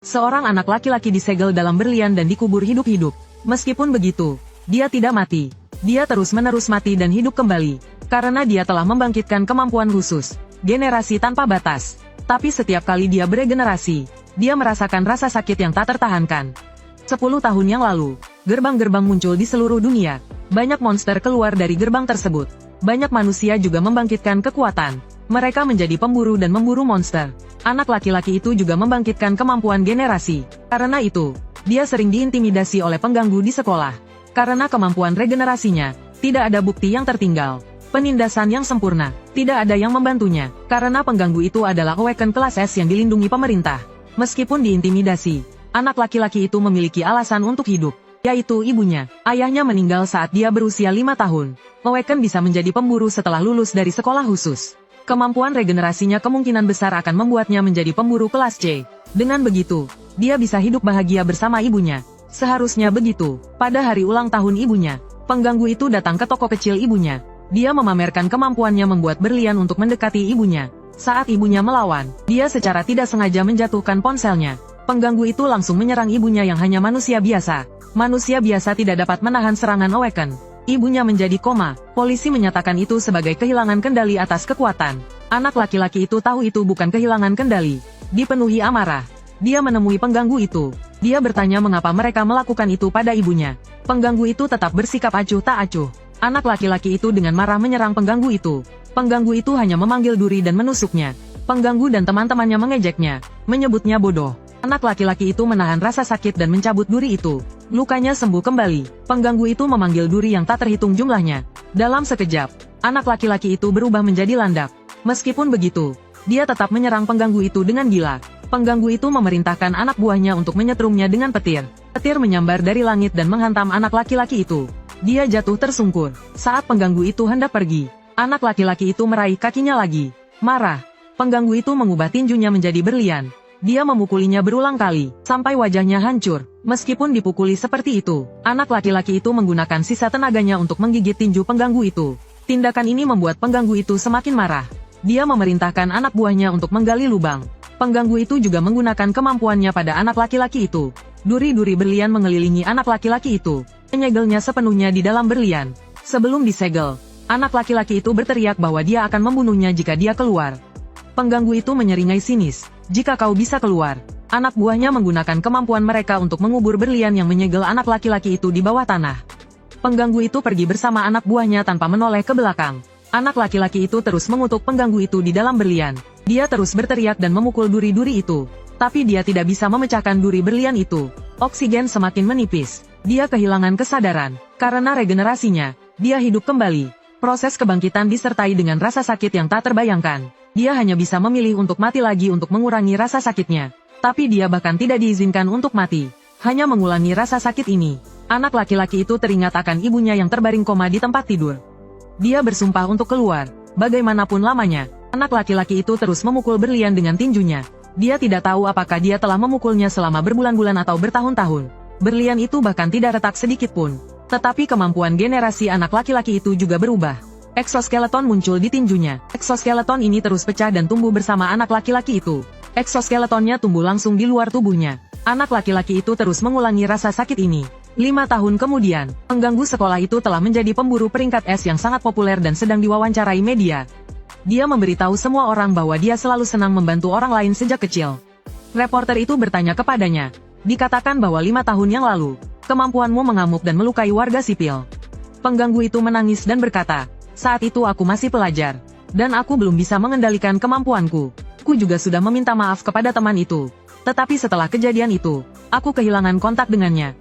Seorang anak laki-laki disegel dalam berlian dan dikubur hidup-hidup. Meskipun begitu, dia tidak mati. Dia terus-menerus mati dan hidup kembali. Karena dia telah membangkitkan kemampuan khusus. Generasi tanpa batas. Tapi setiap kali dia beregenerasi, dia merasakan rasa sakit yang tak tertahankan. 10 tahun yang lalu, gerbang-gerbang muncul di seluruh dunia. Banyak monster keluar dari gerbang tersebut. Banyak manusia juga membangkitkan kekuatan. Mereka menjadi pemburu dan memburu monster. Anak laki-laki itu juga membangkitkan kemampuan generasi. Karena itu, dia sering diintimidasi oleh pengganggu di sekolah. Karena kemampuan regenerasinya, tidak ada bukti yang tertinggal. Penindasan yang sempurna, tidak ada yang membantunya. Karena pengganggu itu adalah Awaken kelas S yang dilindungi pemerintah. Meskipun diintimidasi, anak laki-laki itu memiliki alasan untuk hidup, yaitu ibunya. Ayahnya meninggal saat dia berusia 5 tahun. Awaken bisa menjadi pemburu setelah lulus dari sekolah khusus. Kemampuan regenerasinya kemungkinan besar akan membuatnya menjadi pemburu kelas C. Dengan begitu, dia bisa hidup bahagia bersama ibunya. Seharusnya begitu. Pada hari ulang tahun ibunya, pengganggu itu datang ke toko kecil ibunya. Dia memamerkan kemampuannya membuat berlian untuk mendekati ibunya. Saat ibunya melawan, dia secara tidak sengaja menjatuhkan ponselnya. Pengganggu itu langsung menyerang ibunya yang hanya manusia biasa. Manusia biasa tidak dapat menahan serangan Awaken. Ibunya menjadi koma. Polisi menyatakan itu sebagai kehilangan kendali atas kekuatan. Anak laki-laki itu tahu itu bukan kehilangan kendali. Dipenuhi amarah, dia menemui pengganggu itu. Dia bertanya mengapa mereka melakukan itu pada ibunya. Pengganggu itu tetap bersikap acuh tak acuh. Anak laki-laki itu dengan marah menyerang pengganggu itu. Pengganggu itu hanya memanggil duri dan menusuknya. Pengganggu dan teman-temannya mengejeknya, menyebutnya bodoh. Anak laki-laki itu menahan rasa sakit dan mencabut duri itu. Lukanya sembuh kembali. Pengganggu itu memanggil duri yang tak terhitung jumlahnya. Dalam sekejap, anak laki-laki itu berubah menjadi landak. Meskipun begitu, dia tetap menyerang pengganggu itu dengan gila. Pengganggu itu memerintahkan anak buahnya untuk menyetrumnya dengan petir. Petir menyambar dari langit dan menghantam anak laki-laki itu. Dia jatuh tersungkur. Saat pengganggu itu hendak pergi, anak laki-laki itu meraih kakinya lagi. Marah, pengganggu itu mengubah tinjunya menjadi berlian. Dia memukulinya berulang kali, sampai wajahnya hancur. Meskipun dipukuli seperti itu, anak laki-laki itu menggunakan sisa tenaganya untuk menggigit tinju pengganggu itu. Tindakan ini membuat pengganggu itu semakin marah. Dia memerintahkan anak buahnya untuk menggali lubang. Pengganggu itu juga menggunakan kemampuannya pada anak laki-laki itu. Duri-duri berlian mengelilingi anak laki-laki itu, menyegelnya sepenuhnya di dalam berlian. Sebelum disegel, anak laki-laki itu berteriak bahwa dia akan membunuhnya jika dia keluar. Pengganggu itu menyeringai sinis. Jika kau bisa keluar. Anak buahnya menggunakan kemampuan mereka untuk mengubur berlian yang menyegel anak laki-laki itu di bawah tanah. Pengganggu itu pergi bersama anak buahnya tanpa menoleh ke belakang. Anak laki-laki itu terus mengutuk pengganggu itu di dalam berlian. Dia terus berteriak dan memukul duri-duri itu. Tapi dia tidak bisa memecahkan duri berlian itu. Oksigen semakin menipis. Dia kehilangan kesadaran. Karena regenerasinya, dia hidup kembali. Proses kebangkitan disertai dengan rasa sakit yang tak terbayangkan. Dia hanya bisa memilih untuk mati lagi untuk mengurangi rasa sakitnya. Tapi dia bahkan tidak diizinkan untuk mati. Hanya mengulangi rasa sakit ini. Anak laki-laki itu teringat akan ibunya yang terbaring koma di tempat tidur. Dia bersumpah untuk keluar. Bagaimanapun lamanya, anak laki-laki itu terus memukul berlian dengan tinjunya. Dia tidak tahu apakah dia telah memukulnya selama berbulan-bulan atau bertahun-tahun. Berlian itu bahkan tidak retak sedikit pun. Tetapi kemampuan generasi anak laki-laki itu juga berubah. Exoskeleton muncul di tinjunya. Exoskeleton ini terus pecah dan tumbuh bersama anak laki-laki itu. Exoskeletonnya tumbuh langsung di luar tubuhnya. Anak laki-laki itu terus mengulangi rasa sakit ini. 5 tahun kemudian, pengganggu sekolah itu telah menjadi pemburu peringkat S yang sangat populer dan sedang diwawancarai media. Dia memberitahu semua orang bahwa dia selalu senang membantu orang lain sejak kecil. Reporter itu bertanya kepadanya. Dikatakan bahwa 5 tahun yang lalu, kemampuanmu mengamuk dan melukai warga sipil. Pengganggu itu menangis dan berkata, saat itu aku masih pelajar, dan aku belum bisa mengendalikan kemampuanku. Aku juga sudah meminta maaf kepada teman itu. Tetapi setelah kejadian itu, aku kehilangan kontak dengannya.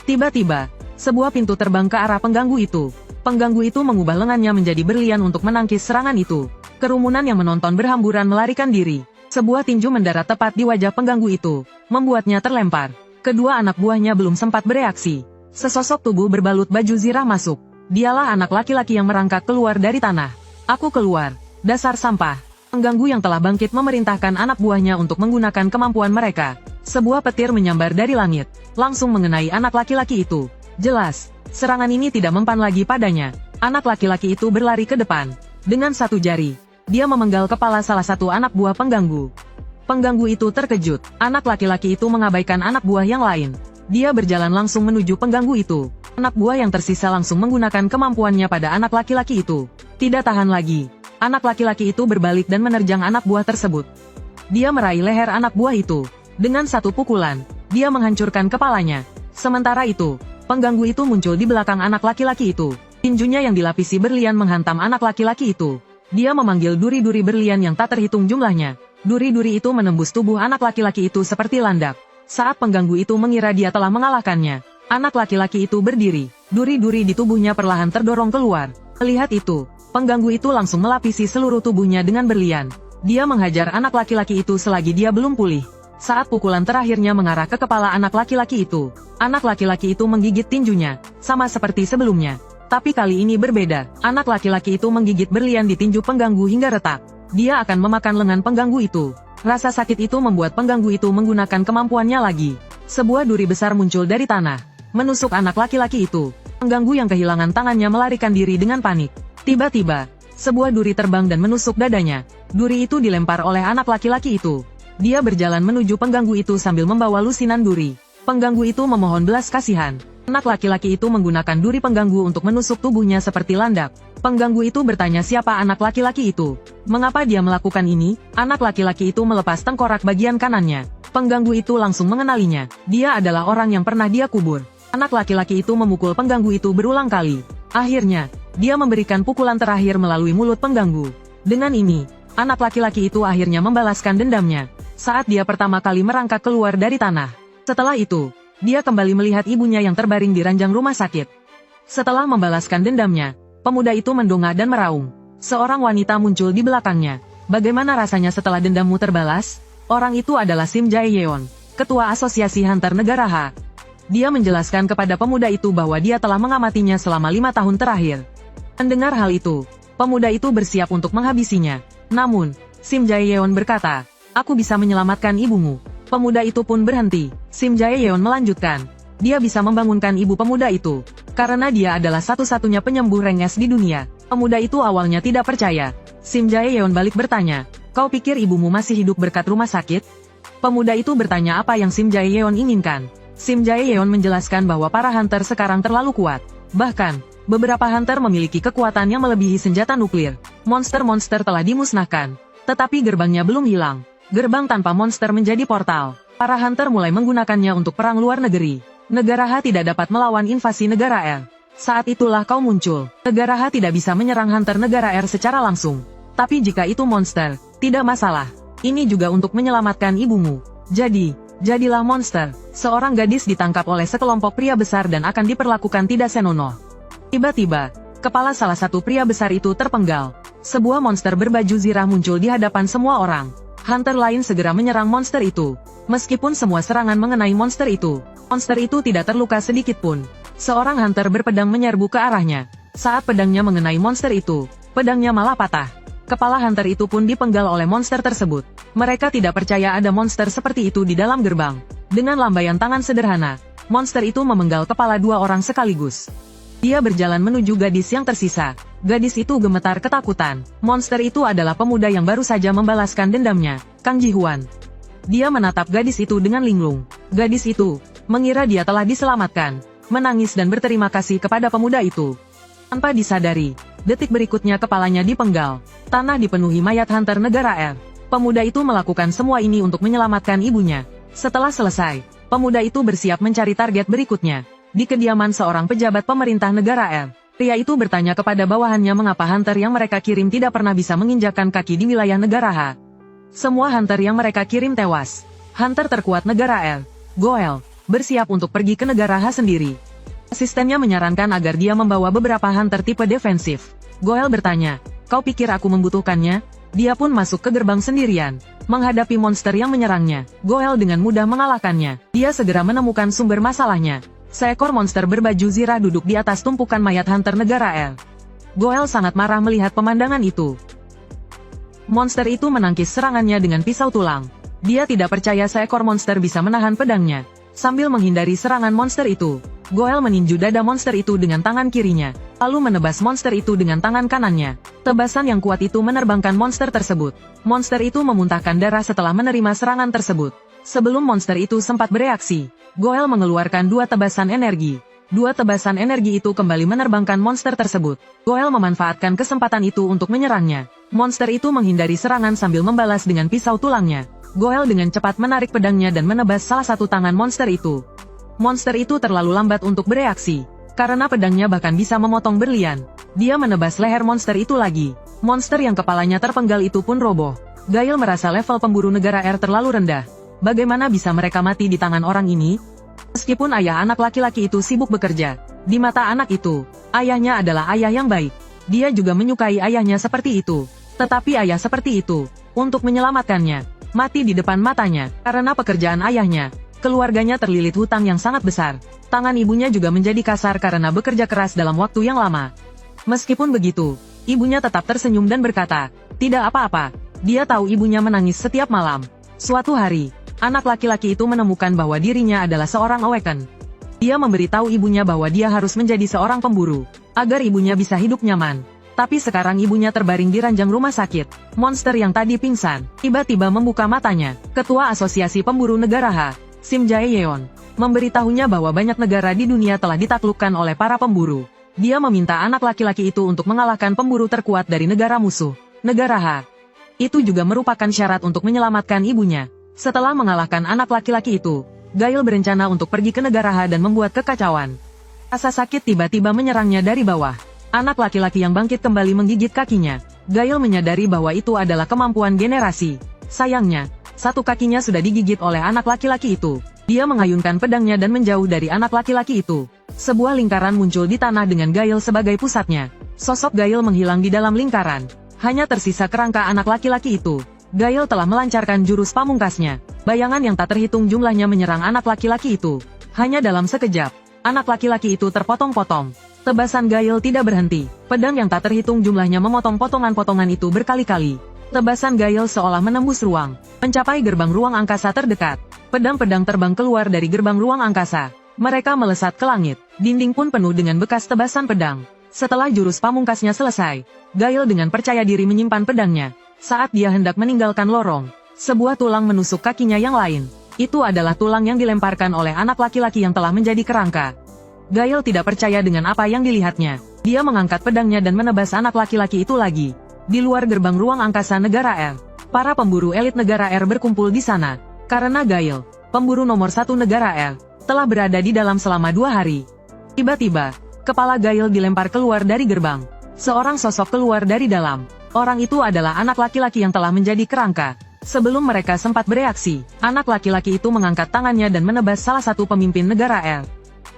Tiba-tiba, sebuah pintu terbang ke arah pengganggu itu. Pengganggu itu mengubah lengannya menjadi berlian untuk menangkis serangan itu. Kerumunan yang menonton berhamburan melarikan diri. Sebuah tinju mendarat tepat di wajah pengganggu itu, membuatnya terlempar. Kedua anak buahnya belum sempat bereaksi. Sesosok tubuh berbalut baju zirah masuk. Dialah anak laki-laki yang merangkak keluar dari tanah. Aku keluar. Dasar sampah. Pengganggu yang telah bangkit memerintahkan anak buahnya untuk menggunakan kemampuan mereka. Sebuah petir menyambar dari langit, langsung mengenai anak laki-laki itu. Jelas, serangan ini tidak mempan lagi padanya. Anak laki-laki itu berlari ke depan. Dengan satu jari, dia memenggal kepala salah satu anak buah pengganggu. Pengganggu itu terkejut. Anak laki-laki itu mengabaikan anak buah yang lain. Dia berjalan langsung menuju pengganggu itu. Anak buah yang tersisa langsung menggunakan kemampuannya pada anak laki-laki itu. Tidak tahan lagi. Anak laki-laki itu berbalik dan menerjang anak buah tersebut. Dia meraih leher anak buah itu. Dengan satu pukulan, dia menghancurkan kepalanya. Sementara itu, pengganggu itu muncul di belakang anak laki-laki itu. Tinjunya yang dilapisi berlian menghantam anak laki-laki itu. Dia memanggil duri-duri berlian yang tak terhitung jumlahnya. Duri-duri itu menembus tubuh anak laki-laki itu seperti landak. Saat pengganggu itu mengira dia telah mengalahkannya, anak laki-laki itu berdiri. Duri-duri di tubuhnya perlahan terdorong keluar. Melihat itu, pengganggu itu langsung melapisi seluruh tubuhnya dengan berlian. Dia menghajar anak laki-laki itu selagi dia belum pulih. Saat pukulan terakhirnya mengarah ke kepala anak laki-laki itu, anak laki-laki itu menggigit tinjunya, sama seperti sebelumnya. Tapi kali ini berbeda, anak laki-laki itu menggigit berlian di tinju pengganggu hingga retak. Dia akan memakan lengan pengganggu itu. Rasa sakit itu membuat pengganggu itu menggunakan kemampuannya lagi. Sebuah duri besar muncul dari tanah, menusuk anak laki-laki itu. Pengganggu yang kehilangan tangannya melarikan diri dengan panik. Tiba-tiba, sebuah duri terbang dan menusuk dadanya. Duri itu dilempar oleh anak laki-laki itu. Dia berjalan menuju pengganggu itu sambil membawa lusinan duri. Pengganggu itu memohon belas kasihan. Anak laki-laki itu menggunakan duri pengganggu untuk menusuk tubuhnya seperti landak. Pengganggu itu bertanya siapa anak laki-laki itu. Mengapa dia melakukan ini? Anak laki-laki itu melepas tengkorak bagian kanannya. Pengganggu itu langsung mengenalinya. Dia adalah orang yang pernah dia kubur. Anak laki-laki itu memukul pengganggu itu berulang kali. Akhirnya, dia memberikan pukulan terakhir melalui mulut pengganggu. Dengan ini, anak laki-laki itu akhirnya membalaskan dendamnya. Saat dia pertama kali merangkak keluar dari tanah. Setelah itu, dia kembali melihat ibunya yang terbaring di ranjang rumah sakit. Setelah membalaskan dendamnya, pemuda itu mendongak dan meraung. Seorang wanita muncul di belakangnya. Bagaimana rasanya setelah dendammu terbalas? Orang itu adalah Sim Jae-yeon, ketua asosiasi Hunter Negara H. Dia menjelaskan kepada pemuda itu bahwa dia telah mengamatinya selama 5 tahun terakhir. Mendengar hal itu, pemuda itu bersiap untuk menghabisinya. Namun, Sim Jae-yeon berkata, aku bisa menyelamatkan ibumu. Pemuda itu pun berhenti. Sim Jae-yeon melanjutkan. Dia bisa membangunkan ibu pemuda itu. Karena dia adalah satu-satunya penyembuh renges di dunia. Pemuda itu awalnya tidak percaya. Sim Jae-yeon balik bertanya, kau pikir ibumu masih hidup berkat rumah sakit? Pemuda itu bertanya apa yang Sim Jae-yeon inginkan. Sim Jae-yeon menjelaskan bahwa para hunter sekarang terlalu kuat. Bahkan, beberapa hunter memiliki kekuatan yang melebihi senjata nuklir. Monster-monster telah dimusnahkan. Tetapi gerbangnya belum hilang. Gerbang tanpa monster menjadi portal. Para hunter mulai menggunakannya untuk perang luar negeri. Negara H tidak dapat melawan invasi negara R. Saat itulah kau muncul. Negara H tidak bisa menyerang hunter negara R secara langsung. Tapi jika itu monster, tidak masalah. Ini juga untuk menyelamatkan ibumu. Jadi, jadilah monster. Seorang gadis ditangkap oleh sekelompok pria besar dan akan diperlakukan tidak senonoh. Tiba-tiba, kepala salah satu pria besar itu terpenggal. Sebuah monster berbaju zirah muncul di hadapan semua orang. Hunter lain segera menyerang monster itu. Meskipun semua serangan mengenai monster itu tidak terluka sedikit pun. Seorang hunter berpedang menyerbu ke arahnya. Saat pedangnya mengenai monster itu, pedangnya malah patah. Kepala hunter itu pun dipenggal oleh monster tersebut. Mereka tidak percaya ada monster seperti itu di dalam gerbang. Dengan lambaian tangan sederhana, monster itu memenggal kepala 2 orang sekaligus. Dia berjalan menuju gadis yang tersisa. Gadis itu gemetar ketakutan. Monster itu adalah pemuda yang baru saja membalaskan dendamnya, Kang Ji-hwan. Dia menatap gadis itu dengan linglung. Gadis itu mengira dia telah diselamatkan, menangis dan berterima kasih kepada pemuda itu. Tanpa disadari, detik berikutnya kepalanya dipenggal. Tanah dipenuhi mayat hunter negara R. Pemuda itu melakukan semua ini untuk menyelamatkan ibunya. Setelah selesai, pemuda itu bersiap mencari target berikutnya. Di kediaman seorang pejabat pemerintah negara R, pria itu bertanya kepada bawahannya mengapa hunter yang mereka kirim tidak pernah bisa menginjakkan kaki di wilayah negara H. Semua hunter yang mereka kirim tewas. Hunter terkuat negara R, Goel, bersiap untuk pergi ke negara H sendiri. Asistennya menyarankan agar dia membawa beberapa hunter tipe defensif. Goel bertanya, kau pikir aku membutuhkannya? Dia pun masuk ke gerbang sendirian. Menghadapi monster yang menyerangnya, Goel dengan mudah mengalahkannya. Dia segera menemukan sumber masalahnya. Seekor monster berbaju zirah duduk di atas tumpukan mayat hunter negara R. Goel sangat marah melihat pemandangan itu. Monster itu menangkis serangannya dengan pisau tulang. Dia tidak percaya seekor monster bisa menahan pedangnya. Sambil menghindari serangan monster itu, Goel meninju dada monster itu dengan tangan kirinya. lalu menebas monster itu dengan tangan kanannya. Tebasan yang kuat itu menerbangkan monster tersebut. Monster itu memuntahkan darah setelah menerima serangan tersebut. Sebelum monster itu sempat bereaksi, Goel mengeluarkan 2 tebasan energi. 2 tebasan energi itu kembali menerbangkan monster tersebut. Goel memanfaatkan kesempatan itu untuk menyerangnya. Monster itu menghindari serangan sambil membalas dengan pisau tulangnya. Goel dengan cepat menarik pedangnya dan menebas salah satu tangan monster itu. Monster itu terlalu lambat untuk bereaksi. Karena pedangnya bahkan bisa memotong berlian. Dia menebas leher monster itu lagi. Monster yang kepalanya terpenggal itu pun roboh. Gael merasa level pemburu negara R terlalu rendah. Bagaimana bisa mereka mati di tangan orang ini? Meskipun ayah anak laki-laki itu sibuk bekerja, di mata anak itu, ayahnya adalah ayah yang baik. Dia juga menyukai ayahnya seperti itu. Tetapi ayah seperti itu, untuk menyelamatkannya, mati di depan matanya. Karena pekerjaan ayahnya, keluarganya terlilit hutang yang sangat besar. Tangan ibunya juga menjadi kasar karena bekerja keras dalam waktu yang lama. Meskipun begitu, ibunya tetap tersenyum dan berkata, "Tidak apa-apa." Dia tahu ibunya menangis setiap malam. Suatu hari, anak laki-laki itu menemukan bahwa dirinya adalah seorang awaken. Dia memberitahu ibunya bahwa dia harus menjadi seorang pemburu, agar ibunya bisa hidup nyaman. Tapi sekarang ibunya terbaring di ranjang rumah sakit. Monster yang tadi pingsan, tiba-tiba membuka matanya. Ketua Asosiasi Pemburu Negara H, Sim Jae-yeon, memberitahunya bahwa banyak negara di dunia telah ditaklukkan oleh para pemburu. Dia meminta anak laki-laki itu untuk mengalahkan pemburu terkuat dari negara musuh, negara H. Itu juga merupakan syarat untuk menyelamatkan ibunya. Setelah mengalahkan anak laki-laki itu, Gael berencana untuk pergi ke negara H dan membuat kekacauan. Rasa sakit tiba-tiba menyerangnya dari bawah. Anak laki-laki yang bangkit kembali menggigit kakinya. Gael menyadari bahwa itu adalah kemampuan generasi. Sayangnya, satu kakinya sudah digigit oleh anak laki-laki itu. Dia mengayunkan pedangnya dan menjauh dari anak laki-laki itu. Sebuah lingkaran muncul di tanah dengan Gael sebagai pusatnya. Sosok Gael menghilang di dalam lingkaran. Hanya tersisa kerangka anak laki-laki itu. Gael telah melancarkan jurus pamungkasnya. Bayangan yang tak terhitung jumlahnya menyerang anak laki-laki itu. Hanya dalam sekejap, anak laki-laki itu terpotong-potong. Tebasan Gael tidak berhenti. Pedang yang tak terhitung jumlahnya memotong potongan-potongan itu berkali-kali. Tebasan Gael seolah menembus ruang, mencapai gerbang ruang angkasa terdekat. Pedang-pedang terbang keluar dari gerbang ruang angkasa. Mereka melesat ke langit. Dinding pun penuh dengan bekas tebasan pedang. Setelah jurus pamungkasnya selesai, Gael dengan percaya diri menyimpan pedangnya. Saat dia hendak meninggalkan lorong, sebuah tulang menusuk kakinya yang lain. Itu adalah tulang yang dilemparkan oleh anak laki-laki yang telah menjadi kerangka. Gael tidak percaya dengan apa yang dilihatnya. Dia mengangkat pedangnya dan menebas anak laki-laki itu lagi. Di luar gerbang ruang angkasa negara R, para pemburu elit negara R berkumpul di sana. Karena Gael, pemburu nomor 1 negara R, telah berada di dalam selama 2 hari. Tiba-tiba, kepala Gael dilempar keluar dari gerbang. Seorang sosok keluar dari dalam. Orang itu adalah anak laki-laki yang telah menjadi kerangka. Sebelum mereka sempat bereaksi, anak laki-laki itu mengangkat tangannya dan menebas salah satu pemimpin negara R.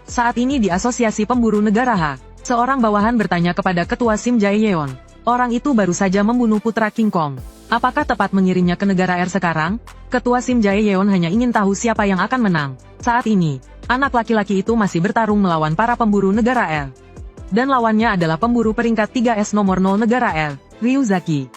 Saat ini di Asosiasi Pemburu Negara H, seorang bawahan bertanya kepada Ketua Sim Jae-yeon. Orang itu baru saja membunuh putra King Kong. Apakah tepat mengirimnya ke negara R sekarang? Ketua Sim Jae-yeon hanya ingin tahu siapa yang akan menang. Saat ini, anak laki-laki itu masih bertarung melawan para pemburu negara R. Dan lawannya adalah pemburu peringkat 3S nomor 0 negara R, Ryuzaki.